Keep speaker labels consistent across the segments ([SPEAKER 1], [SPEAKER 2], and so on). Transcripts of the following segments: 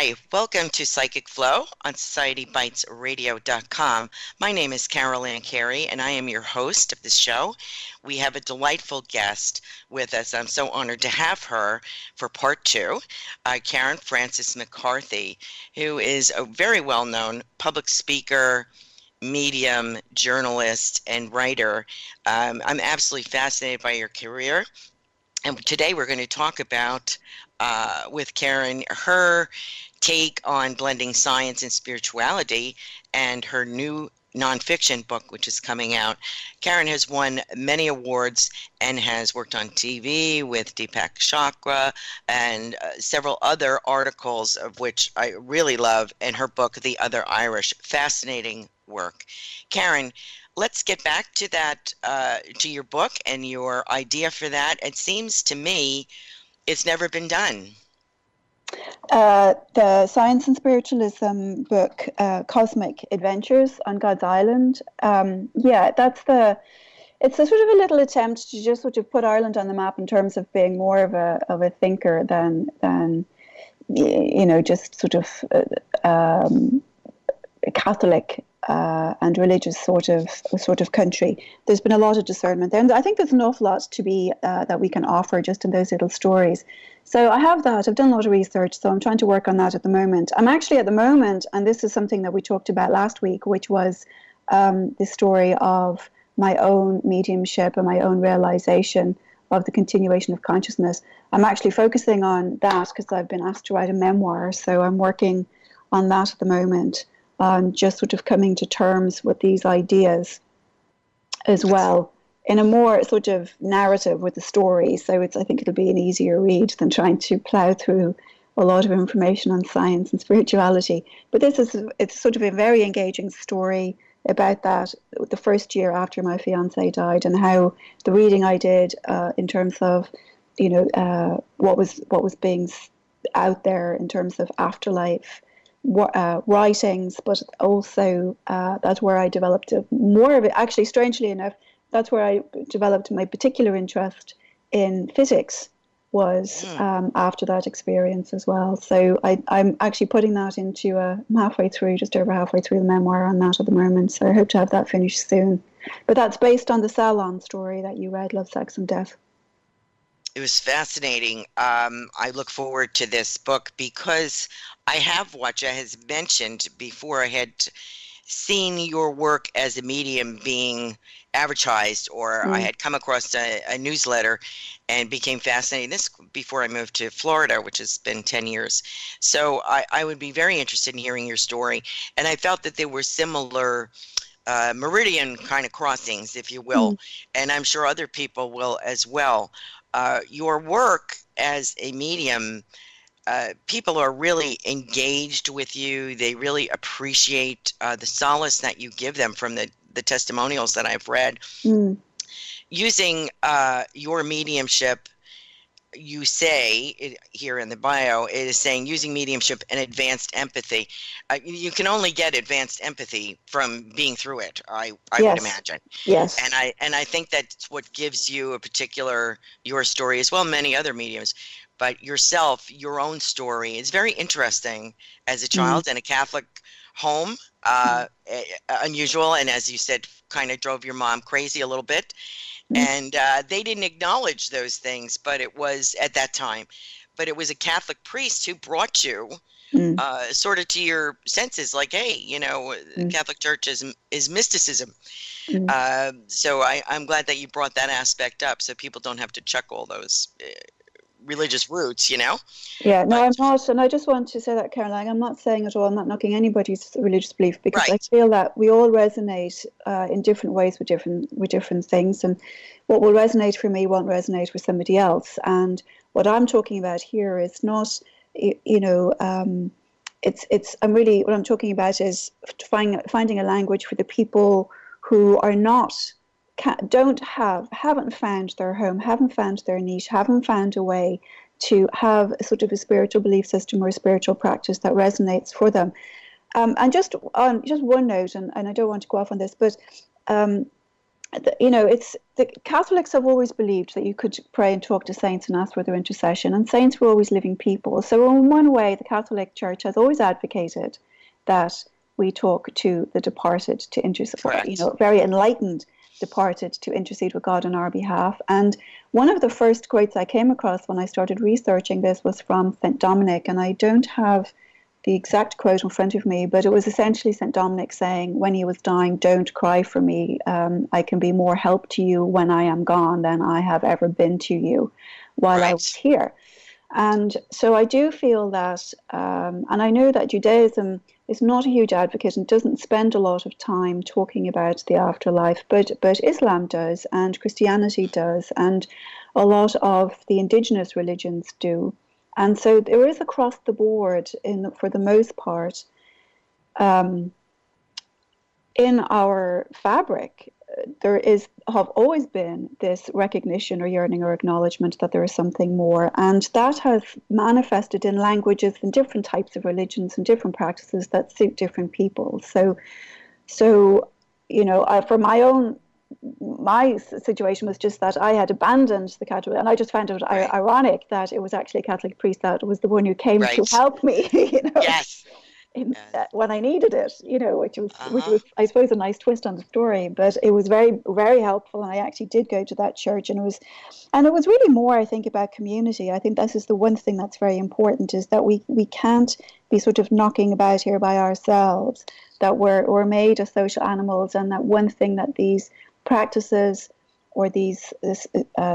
[SPEAKER 1] Hi, welcome to Psychic Flow on SocietyBitesRadio.com. My name is Carolan Carey, and I am your host of this show. We have a delightful guest with us. I'm so honored to have her for part two, Karen Frances McCarthy, who is a very well-known public speaker, medium, journalist, and writer. I'm absolutely fascinated by your career. And today we're going to talk about, with Karen, her take on blending science and spirituality and her new nonfiction book, which is coming out. Karen has won many awards and has worked on TV with Deepak Chopra and several other articles, of which I really love, and her book, The Other Irish. Fascinating work. Karen, let's get back to that, to your book and your idea for that. It seems to me it's never been done.
[SPEAKER 2] The Science and Spiritualism book, Cosmic Adventures on God's Island. It's a sort of a little attempt to just sort of put Ireland on the map in terms of being more of a thinker than just sort of a Catholic and religious sort of country. There's been a lot of discernment there, and I think there's an awful lot to be that we can offer just in those little stories. So I have that. I've done a lot of research, so I'm trying to work on that at the moment. I'm actually at the moment, and this is something that we talked about last week, which was the story of my own mediumship and my own realization of the continuation of consciousness. I'm actually focusing on that because I've been asked to write a memoir, so I'm working on that at the moment. Just sort of coming to terms with these ideas as well in a more sort of narrative with the story. So I think it'll be an easier read than trying to plow through a lot of information on science and spirituality. But it's sort of a very engaging story about that, the first year after my fiance died, and how the reading I did in terms of, what was being out there in terms of afterlife, writings, but also that's where I developed more of it. Actually, strangely enough, that's where I developed my particular interest in physics, was after that experience as well. So I'm actually putting that into I'm just over halfway through the memoir on that at the moment. So I hope to have that finished soon. But that's based on the Salon story that you read, Love, Sex and Death.
[SPEAKER 1] It was fascinating. I look forward to this book because I have watched, I had mentioned before, I had seen your work as a medium being advertised, or I had come across a newsletter and became fascinated. This before I moved to Florida, which has been 10 years. So I would be very interested in hearing your story. And I felt that there were similar meridian kind of crossings, if you will, and I'm sure other people will as well. Your work as a medium, people are really engaged with you. They really appreciate the solace that you give them from the testimonials that I've read. Using your mediumship, you say here in the bio, it is saying using mediumship and advanced empathy. You can only get advanced empathy from being through it, I would imagine.
[SPEAKER 2] Yes.
[SPEAKER 1] And I think that's what gives you a particular, your story as well, many other mediums, but yourself, your own story is very interesting as a child in a Catholic home, unusual, and as you said, kind of drove your mom crazy a little bit. And they didn't acknowledge those things, but it was at that time. But it was a Catholic priest who brought you sort of to your senses, like, hey, the Catholic Church is mysticism. So I'm glad that you brought that aspect up, so people don't have to chuck all those religious roots,
[SPEAKER 2] Yeah, no, I'm not. And I just want to say that, Caroline, I'm not saying at all, I'm not knocking anybody's religious belief, because I feel that we all resonate in different ways with different things. And what will resonate for me won't resonate with somebody else. And what I'm talking about here is not, what I'm talking about is finding a language for the people who are not, haven't found their home, haven't found their niche, haven't found a way to have a sort of a spiritual belief system or a spiritual practice that resonates for them. And just on one note, and I don't want to go off on this, but it's the Catholics have always believed that you could pray and talk to saints and ask for their intercession, and saints were always living people. So in one way, the Catholic Church has always advocated that we talk to the departed to intercede,
[SPEAKER 1] Correct.
[SPEAKER 2] very enlightened departed to intercede with God on our behalf. And one of the first quotes I came across when I started researching this was from St. Dominic, and I don't have the exact quote in front of me, but it was essentially St. Dominic saying, when he was dying, "Don't cry for me. I can be more help to you when I am gone than I have ever been to you while I was
[SPEAKER 1] Right.
[SPEAKER 2] here." And so I do feel that, and I know that Judaism is not a huge advocate and doesn't spend a lot of time talking about the afterlife, but Islam does, and Christianity does, and a lot of the indigenous religions do. And so there is across the board, for the most part, um, in our fabric, have always been this recognition or yearning or acknowledgement that there is something more, and that has manifested in languages and different types of religions and different practices that suit different people. So, for my situation was just that I had abandoned the Catholic, and I just found it
[SPEAKER 1] Right.
[SPEAKER 2] ironic that it was actually a Catholic priest that was the one who came to
[SPEAKER 1] Right.
[SPEAKER 2] help me,
[SPEAKER 1] Yes. Yes.
[SPEAKER 2] when I needed it, which
[SPEAKER 1] Uh-huh.
[SPEAKER 2] was, I suppose, a nice twist on the story. But it was very, very helpful, and I actually did go to that church, and it was really more, I think, about community. I think this is the one thing that's very important, is that we can't be sort of knocking about here by ourselves, that we're made as social animals, and that one thing that these practices or these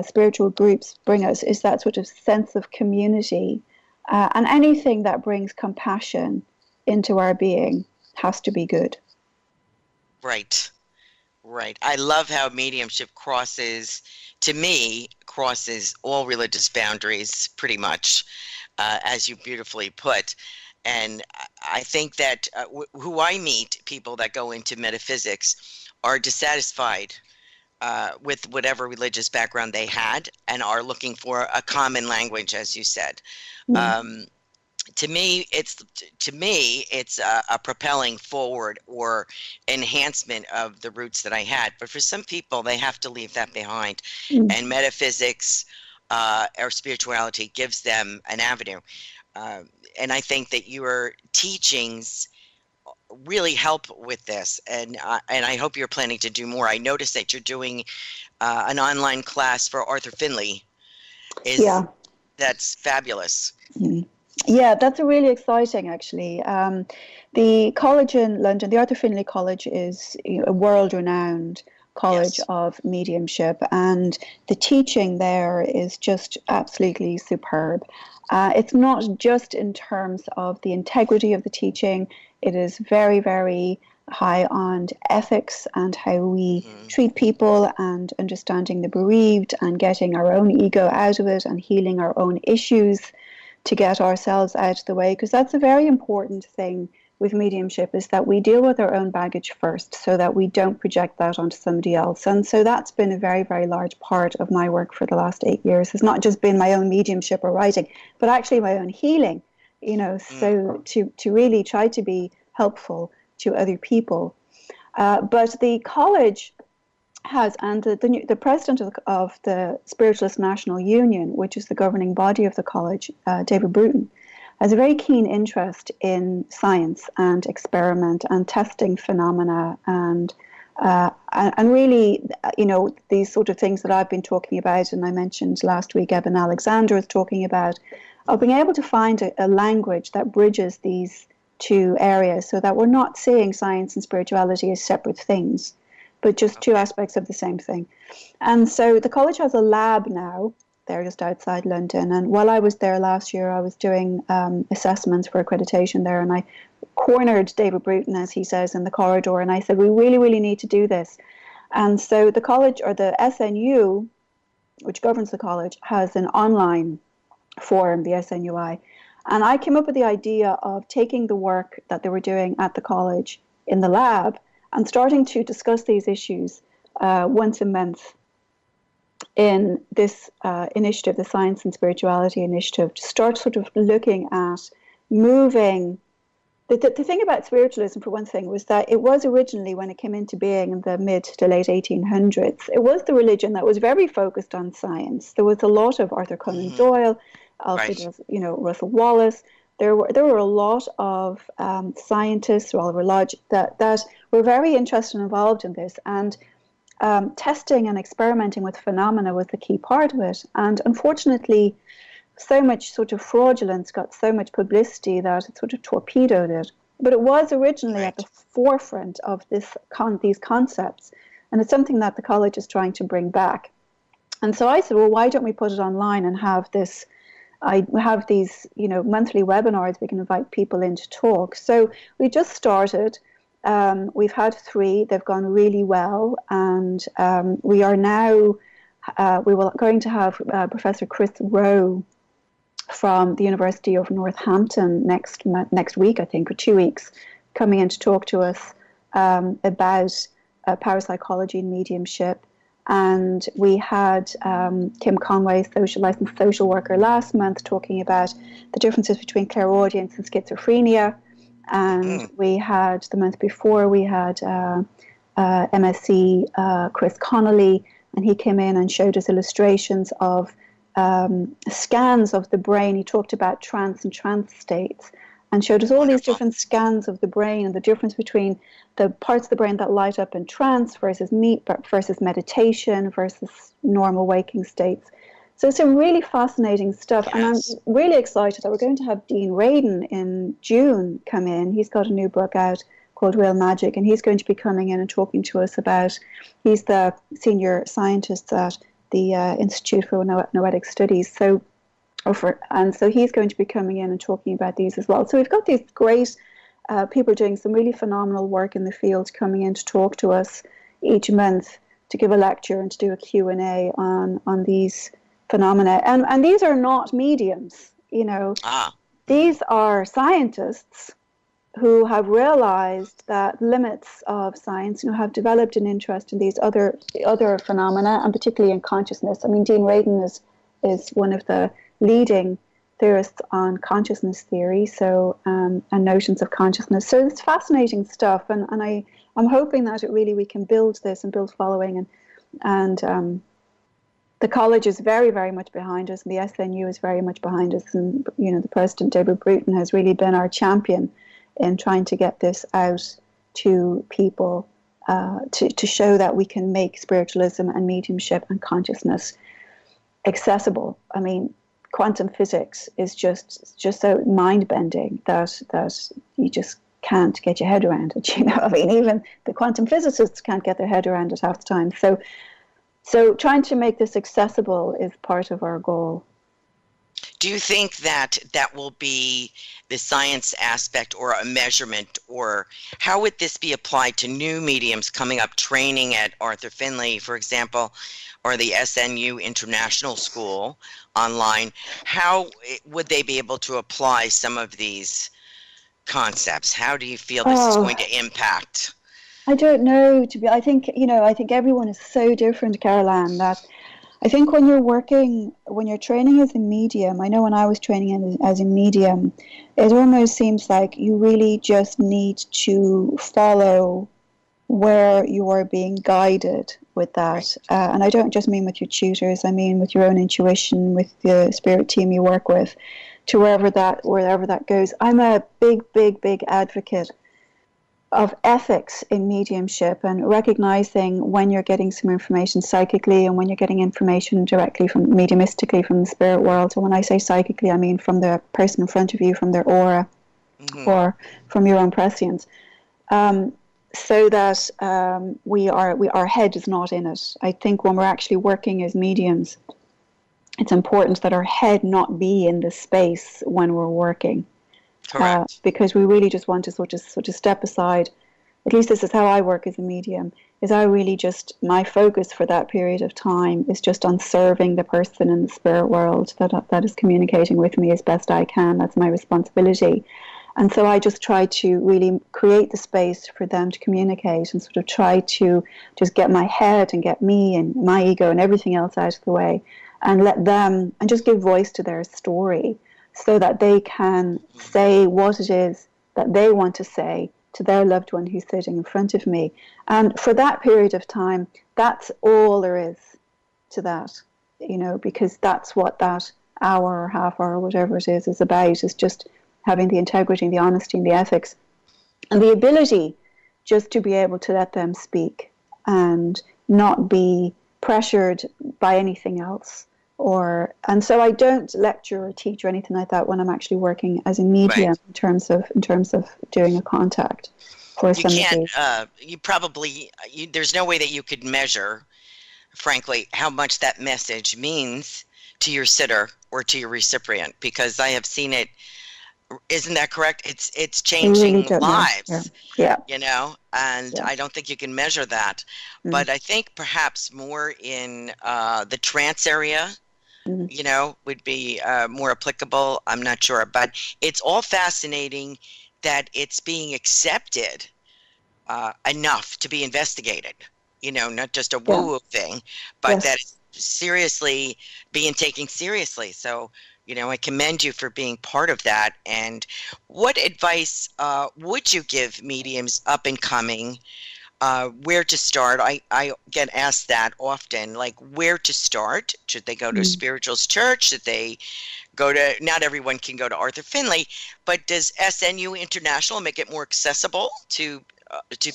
[SPEAKER 2] spiritual groups bring us is that sort of sense of community, and anything that brings compassion into our being has to be good.
[SPEAKER 1] Right. Right. I love how mediumship to me, crosses all religious boundaries, pretty much, as you beautifully put. And I think that who I meet, people that go into metaphysics, are dissatisfied with whatever religious background they had and are looking for a common language, as you said.
[SPEAKER 2] Mm.
[SPEAKER 1] Um, to me, it's a propelling forward or enhancement of the roots that I had. But for some people, they have to leave that behind,
[SPEAKER 2] Mm.
[SPEAKER 1] and metaphysics or spirituality gives them an avenue. And I think that your teachings really help with this, and I hope you're planning to do more. I noticed that you're doing an online class for Arthur Finley.
[SPEAKER 2] Yeah.
[SPEAKER 1] That's fabulous.
[SPEAKER 2] Mm. Yeah, that's really exciting, actually. The college in London, the Arthur Finley College, is a world-renowned college
[SPEAKER 1] Yes.
[SPEAKER 2] of mediumship, and the teaching there is just absolutely superb. It's not just in terms of the integrity of the teaching, it is very, very high on ethics and how we treat people, and understanding the bereaved, and getting our own ego out of it, and healing our own issues to get ourselves out of the way, because that's a very important thing with mediumship, is that we deal with our own baggage first so that we don't project that onto somebody else. And so that's been a very, very large part of my work for the last 8 years. It's not just been my own mediumship or writing, but actually my own healing, so to really try to be helpful to other people. But the college and the president of the Spiritualist National Union, which is the governing body of the college, David Bruton, has a very keen interest in science and experiment and testing phenomena, and really, these sort of things that I've been talking about, and I mentioned last week, Eben Alexander was talking about, of being able to find a language that bridges these two areas, so that we're not seeing science and spirituality as separate things, but just two aspects of the same thing. And so the college has a lab now. They're just outside London. And while I was there last year, I was doing assessments for accreditation there, and I cornered David Bruton, as he says, in the corridor, and I said, we really, really need to do this. And so the college, or the SNU, which governs the college, has an online forum, the SNUI. And I came up with the idea of taking the work that they were doing at the college in the lab and starting to discuss these issues once a month in this initiative, the Science and Spirituality Initiative, to start sort of looking at moving The thing about spiritualism, for one thing, was that it was originally, when it came into being in the mid to late 1800s, it was the religion that was very focused on science. There was a lot of Arthur Conan Doyle, Alfred,
[SPEAKER 1] Right.
[SPEAKER 2] Russell Wallace. There were a lot of scientists, Oliver Lodge, that were very interested and involved in this, and testing and experimenting with phenomena was the key part of it. And unfortunately, so much sort of fraudulence got so much publicity that it sort of torpedoed it. But it was originally at the
[SPEAKER 1] Right.
[SPEAKER 2] forefront of these concepts, and it's something that the college is trying to bring back. And so I said, well, why don't we put it online and have this? I have these, monthly webinars. We can invite people in to talk. So we just started. We've had 3. They've gone really well, and we are now. We were going to have Professor Chris Rowe from the University of Northampton next week, I think, or 2 weeks, coming in to talk to us about parapsychology and mediumship. And we had Kim Conway, licensed social worker, last month talking about the differences between clairaudience and schizophrenia. And we had, the month before, we had MSc Chris Connolly, and he came in and showed us illustrations of scans of the brain. He talked about trance and trance states and showed us all these
[SPEAKER 1] Wonderful.
[SPEAKER 2] different scans of the brain and the difference between the parts of the brain that light up in trance versus meditation versus normal waking states. So some really fascinating stuff. And I'm
[SPEAKER 1] Yes.
[SPEAKER 2] really excited that we're going to have Dean Radin in June come in. He's got a new book out called Real Magic, and he's going to be coming in and talking to us about, he's the senior scientist at the Institute for Noetic Studies. So he's going to be coming in and talking about these as well. So we've got these great people doing some really phenomenal work in the field coming in to talk to us each month, to give a lecture and to do a Q&A on these phenomena. And these are not mediums,
[SPEAKER 1] Ah.
[SPEAKER 2] These are scientists who have realized that limits of science, have developed an interest in these other phenomena, and particularly in consciousness. I mean, Dean Radin is one of the leading theorists on consciousness theory, and notions of consciousness. So it's fascinating stuff, and I'm hoping that we can build this and build following, and the college is very, very much behind us, and the SNU is very much behind us, and the president, David Bruton, has really been our champion in trying to get this out to people, to show that we can make spiritualism and mediumship and consciousness accessible. I mean, quantum physics is just so mind-bending that you just can't get your head around it. I mean, even the quantum physicists can't get their head around it half the time. So trying to make this accessible is part of our goal.
[SPEAKER 1] Do you think that will be the science aspect, or a measurement, or how would this be applied to new mediums coming up, training at Arthur Findlay, for example, or the SNU International School online? How would they be able to apply some of these concepts? How do you feel this is going to impact?
[SPEAKER 2] I don't know. I think everyone is so different, Carolan, that I think when you're training as a medium, I know when I was training as a medium, it almost seems like you really just need to follow where you are being guided with that. And I don't just mean with your tutors, I mean with your own intuition, with the spirit team you work with, to wherever that goes. I'm a big, big, big advocate of ethics in mediumship, and recognizing when you're getting some information psychically and when you're getting information directly from mediumistically from the spirit world. So when I say psychically, I mean from the person in front of you, from their aura, or from your own prescience, so that our head is not in it. I think when we're actually working as mediums, it's important that our head not be in the space when we're working.
[SPEAKER 1] Correct.
[SPEAKER 2] Because we really just want to sort of step aside. At least this is how I work as a medium, is I really just, my focus for that period of time is just on serving the person in the spirit world that is communicating with me as best I can. That's my responsibility. And so I just try to really create the space for them to communicate, and sort of try to just get my head and get me and my ego and everything else out of the way, and let them, and just give voice to their story, so that they can say what it is that they want to say to their loved one who's sitting in front of me. And for that period of time, that's all there is to that, because that's what that hour or half hour, whatever it is about, is just having the integrity, the honesty, and the ethics, and the ability just to be able to let them speak and not be pressured by anything else. And so I don't lecture or teach or anything like that when I'm actually working as a medium, right, in terms of doing a contact for somebody.
[SPEAKER 1] There's no way that you could measure, frankly, how much that message means to your sitter or to your recipient, because I have seen it. Isn't that correct? It's changing really lives,
[SPEAKER 2] yeah.
[SPEAKER 1] And I don't think you can measure that. But I think perhaps more in the trance area, would be more applicable. I'm not sure, but it's all fascinating that it's being accepted enough to be investigated, not just a woo-woo thing, but that it's seriously being taken seriously. So, I commend you for being part of that. And what advice would you give mediums up and coming? Where to start? I get asked that often, like where to start. Should they go to a spiritualist church? Should they go to, not everyone can go to Arthur Findlay, but does SNU International make it more accessible to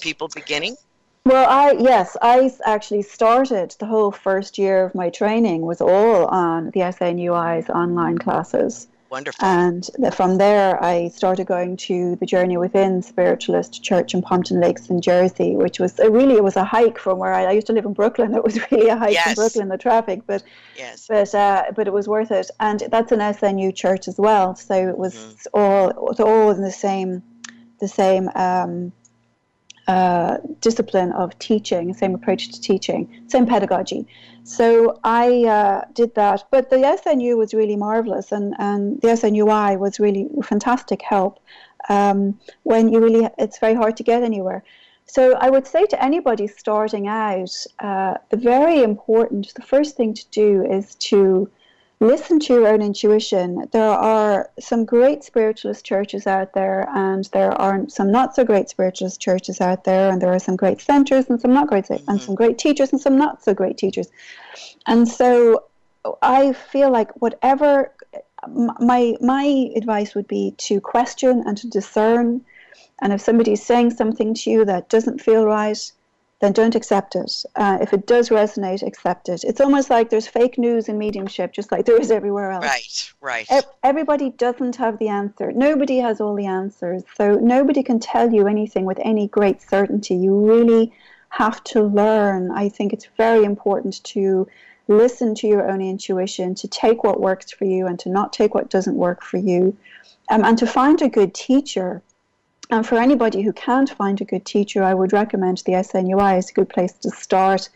[SPEAKER 1] people beginning?
[SPEAKER 2] Well, I actually started the whole first year of my training was all on the SNUI's online classes.
[SPEAKER 1] Wonderful.
[SPEAKER 2] And from there, I started going to the Journey Within Spiritualist Church in Pompton Lakes in Jersey, which was it was a hike from where I used to live in Brooklyn. It was really a hike from Brooklyn, the traffic, but it was worth it. And that's an SNU church as well, so it was all in the same discipline of teaching, same approach to teaching, same pedagogy. So I did that, but the SNU was really marvelous, and the SNUI was really fantastic help when it's very hard to get anywhere. So I would say to anybody starting out, the first thing to do is to listen to your own intuition. There are some great spiritualist churches out there, and there are some not so great spiritualist churches out there, and there are some great centers and some not great, and some great teachers and some not so great teachers. And so I feel like whatever, my advice would be to question and to discern. And if somebody's saying something to you that doesn't feel right, then don't accept it. If it does resonate, accept it. It's almost like there's fake news in mediumship, just like there is everywhere else.
[SPEAKER 1] Right.
[SPEAKER 2] Everybody doesn't have the answer. Nobody has all the answers. So nobody can tell you anything with any great certainty. You really have to learn. I think it's very important to listen to your own intuition, to take what works for you and to not take what doesn't work for you, and to find a good teacher. And for anybody who can't find a good teacher, I would recommend the SNUI is a good place to start.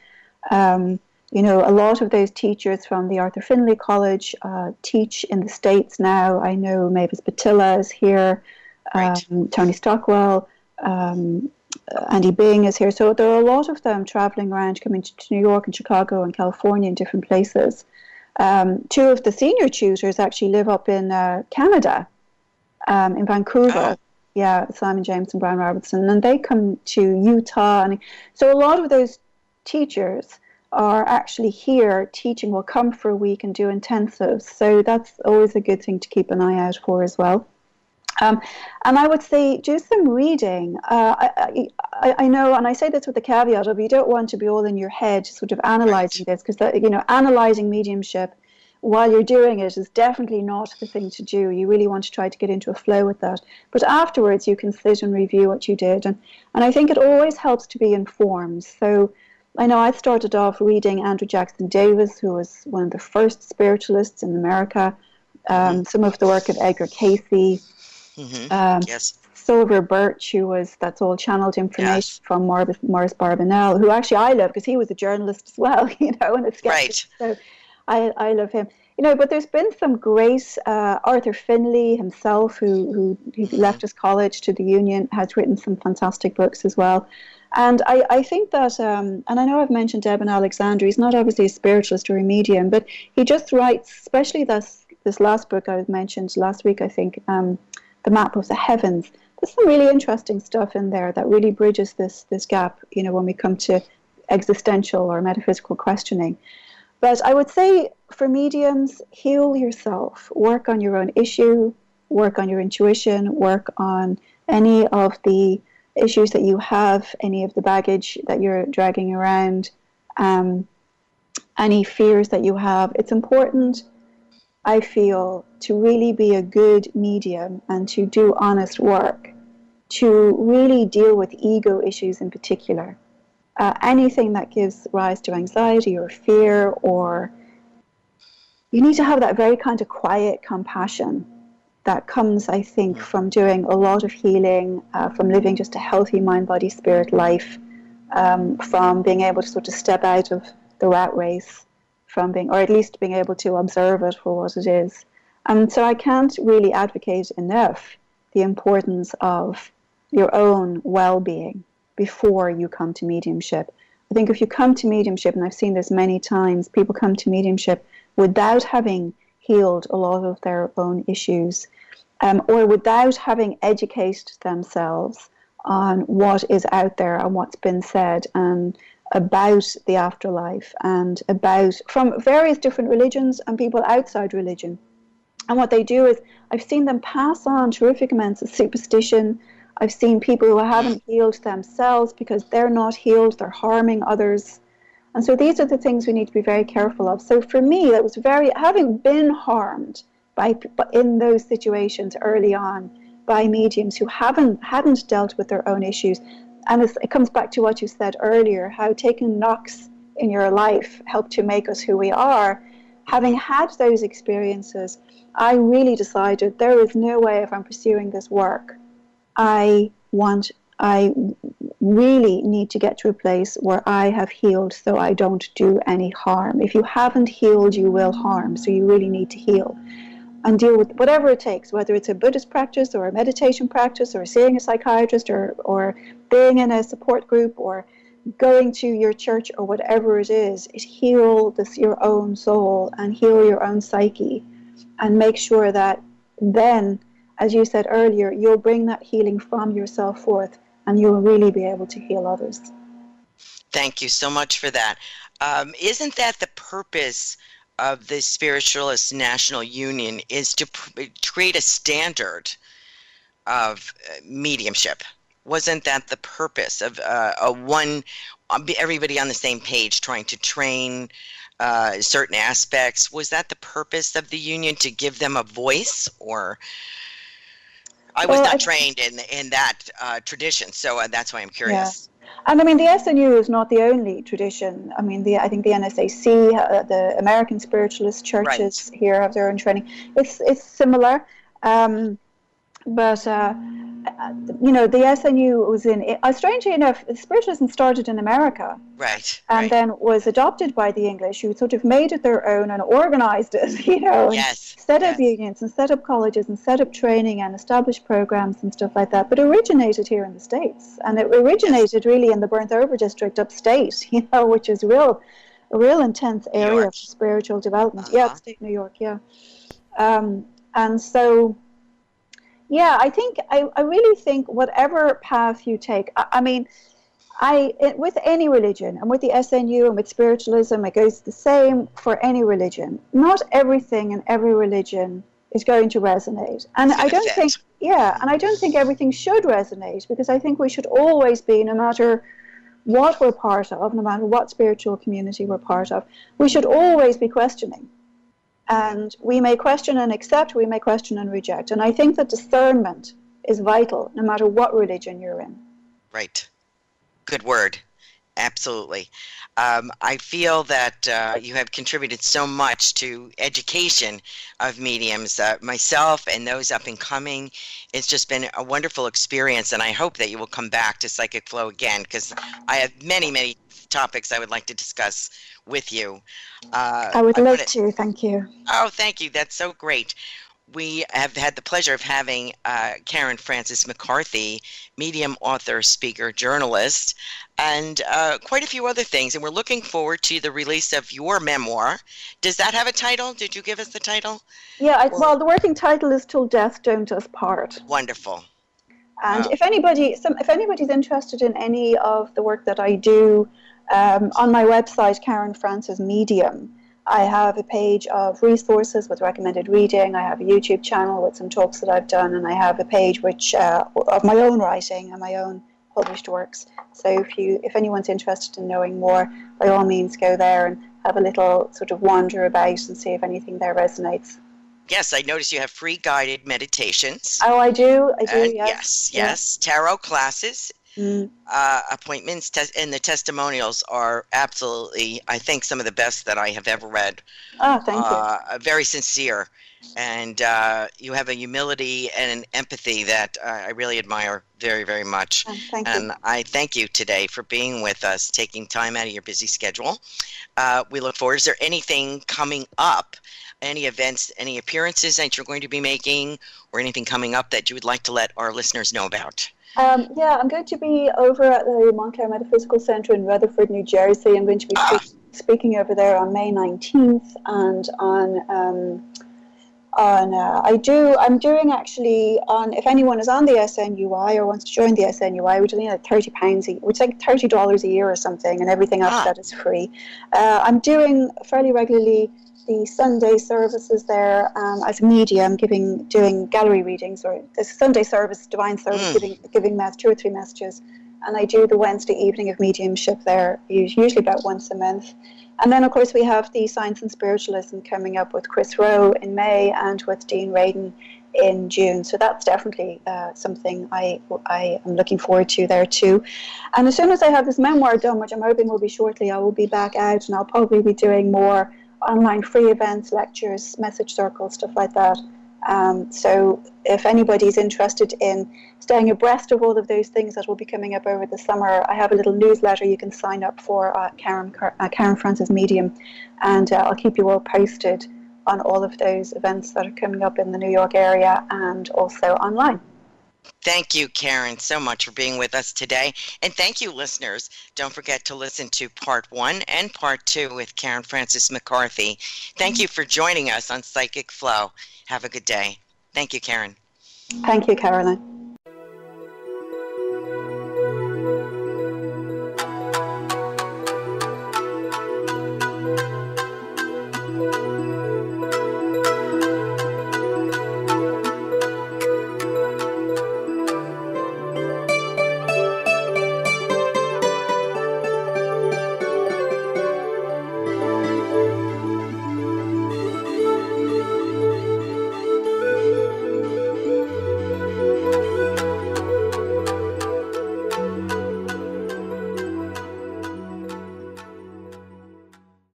[SPEAKER 2] A lot of those teachers from the Arthur Findlay College teach in the States now. I know Mavis Patilla is here, Tony Stockwell, Andy Bing is here. So there are a lot of them traveling around, coming to New York and Chicago and California and different places. Two of the senior tutors actually live up in Canada, in Vancouver. Yeah, Simon James and Brian Robertson, and they come to Utah. And so a lot of those teachers are actually here teaching, will come for a week and do intensives. So that's always a good thing to keep an eye out for as well. And I would say do some reading. I know, and I say this with the caveat of you don't want to be all in your head sort of analysing this, because analysing mediumship while you're doing it is definitely not the thing to do. You really want to try to get into a flow with that. But afterwards, you can sit and review what you did. And I think it always helps to be informed. So I know I started off reading Andrew Jackson Davis, who was one of the first spiritualists in America, some of the work of Edgar Cayce, Silver Birch, that's all channeled information from Maurice Barbanel, who actually I love because he was a journalist as well, and a skeptic.
[SPEAKER 1] Right.
[SPEAKER 2] So I love him. But there's been some great, Arthur Findlay himself, who left his college to the Union, has written some fantastic books as well. And I think that, and I know I've mentioned Eben Alexander, he's not obviously a spiritualist or a medium, but he just writes, especially this last book I mentioned last week, I think, The Map of the Heavens. there's some really interesting stuff in there that really bridges this gap, you know, when we come to existential or metaphysical questioning. But I would say for mediums, heal yourself, work on your own issue, work on your intuition, work on any of the issues that you have, any of the baggage that you're dragging around, any fears that you have. It's important, I feel, to really be a good medium and to do honest work, to really deal with ego issues in particular. Anything that gives rise to anxiety or fear, or you need to have that very kind of quiet compassion that comes, I think, from doing a lot of healing, from living just a healthy mind, body, spirit life, from being able to sort of step out of the rat race, from being, or at least being able to observe it for what it is. And so I can't really advocate enough the importance of your own well-being before you come to mediumship. I think if you come to mediumship, and I've seen this many times, people come to mediumship without having healed a lot of their own issues, or without having educated themselves on what is out there and what's been said, and about the afterlife, and about, from various different religions and people outside religion. And what they do is, I've seen them pass on terrific amounts of superstition. I've seen people who haven't healed themselves because they're not healed, they're harming others. And so these are the things we need to be very careful of. So for me, that was very, having been harmed in those situations early on by mediums who hadn't dealt with their own issues. And it comes back to what you said earlier, how taking knocks in your life help to make us who we are. Having had those experiences, I really decided there is no way, if I'm pursuing this work, I really need to get to a place where I have healed so I don't do any harm. If you haven't healed, you will harm. So you really need to heal and deal with whatever it takes, whether it's a Buddhist practice or a meditation practice or seeing a psychiatrist or being in a support group or going to your church or whatever it is. Heal your own soul and heal your own psyche, and make sure that then, as you said earlier, you'll bring that healing from yourself forth, and you'll really be able to heal others.
[SPEAKER 1] Thank you so much for that. Isn't that the purpose of the Spiritualist National Union, is to create a standard of mediumship? Wasn't that the purpose of everybody on the same page, trying to train certain aspects? Was that the purpose of the union, to give them a voice? Or I was not trained in that tradition, so that's why I'm curious.
[SPEAKER 2] Yeah. And I mean, the SNU is not the only tradition. I mean, I think the NSAC, the American Spiritualist churches here have their own training. It's similar, but you know, the SNU was in. Strangely enough, spiritualism started in America,
[SPEAKER 1] right,
[SPEAKER 2] and then was adopted by the English, who sort of made it their own and organized it. You know,
[SPEAKER 1] yes,
[SPEAKER 2] set up unions and set up colleges and set up training and established programs and stuff like that. But it originated here in the States, and it originated really in the Burnt-Over district upstate. You know, which is a real intense area for spiritual development. Yeah, upstate New York. Yeah, and so. Yeah, I really think whatever path you take, I mean, with any religion, and with the SNU and with spiritualism, it goes the same for any religion. Not everything in every religion is going to resonate. And I don't think everything should resonate, because I think we should always be, no matter what we're part of, no matter what spiritual community we're part of, we should always be questioning. And we may question and accept, we may question and reject. And I think that discernment is vital, no matter what religion you're in.
[SPEAKER 1] Right. Good word. Absolutely. I feel that you have contributed so much to education of mediums, myself and those up and coming. It's just been a wonderful experience, and I hope that you will come back to Psychic Flow again, because I have many, many topics I would like to discuss with you.
[SPEAKER 2] I would love to. Thank you.
[SPEAKER 1] Oh, thank you. That's so great. We have had the pleasure of having Karen Frances McCarthy, medium, author, speaker, journalist, and quite a few other things. And we're looking forward to the release of your memoir. Does that have a title? Did you give us the title?
[SPEAKER 2] Yeah, well, the working title is Till Death Don't Us Part.
[SPEAKER 1] Wonderful.
[SPEAKER 2] And if anybody's interested in any of the work that I do, on my website, Karen Frances Medium, I have a page of resources with recommended reading. I have a YouTube channel with some talks that I've done, and I have a page which of my own writing and my own published works. So if anyone's interested in knowing more, by all means go there and have a little sort of wander about and see if anything there resonates.
[SPEAKER 1] Yes, I notice you have free guided meditations.
[SPEAKER 2] Oh, I do, yes.
[SPEAKER 1] Yes. Tarot classes, appointments, and the testimonials are absolutely, I think, some of the best that I have ever read.
[SPEAKER 2] Oh, thank you.
[SPEAKER 1] Very sincere. And you have a humility and an empathy that I really admire very, very much.
[SPEAKER 2] Thank you.
[SPEAKER 1] And I thank you today for being with us, taking time out of your busy schedule. We look forward. Is there anything coming up? Any events, any appearances that you're going to be making, or anything coming up that you would like to let our listeners know about?
[SPEAKER 2] Yeah, I'm going to be over at the Montclair Metaphysical Center in Rutherford, New Jersey. I'm going to be speaking over there on May 19th, and I'm doing actually on, if anyone is on the SNUI or wants to join the SNUI, which is like £30, which is like $30 a year or something, and everything else that is free. I'm doing fairly regularly the Sunday services there as a medium, doing gallery readings, or the Sunday service, divine service, giving 2 or 3 messages, and I do the Wednesday evening of mediumship there, usually about once a month. And then, of course, we have the Science and Spiritualism coming up with Chris Rowe in May and with Dean Radin in June. So that's definitely something I am looking forward to there too. And as soon as I have this memoir done, which I'm hoping will be shortly, I will be back out, and I'll probably be doing more online free events, lectures, message circles, stuff like that. So if anybody's interested in staying abreast of all of those things that will be coming up over the summer, I have a little newsletter you can sign up for, Karen Frances Medium, and I'll keep you all posted on all of those events that are coming up in the New York area and also online.
[SPEAKER 1] Thank you, Karen, so much for being with us today. And thank you, listeners. Don't forget to listen to Part 1 and Part 2 with Karen Frances McCarthy. Thank you for joining us on Psychic Flow. Have a good day. Thank you, Karen.
[SPEAKER 2] Thank you, Caroline.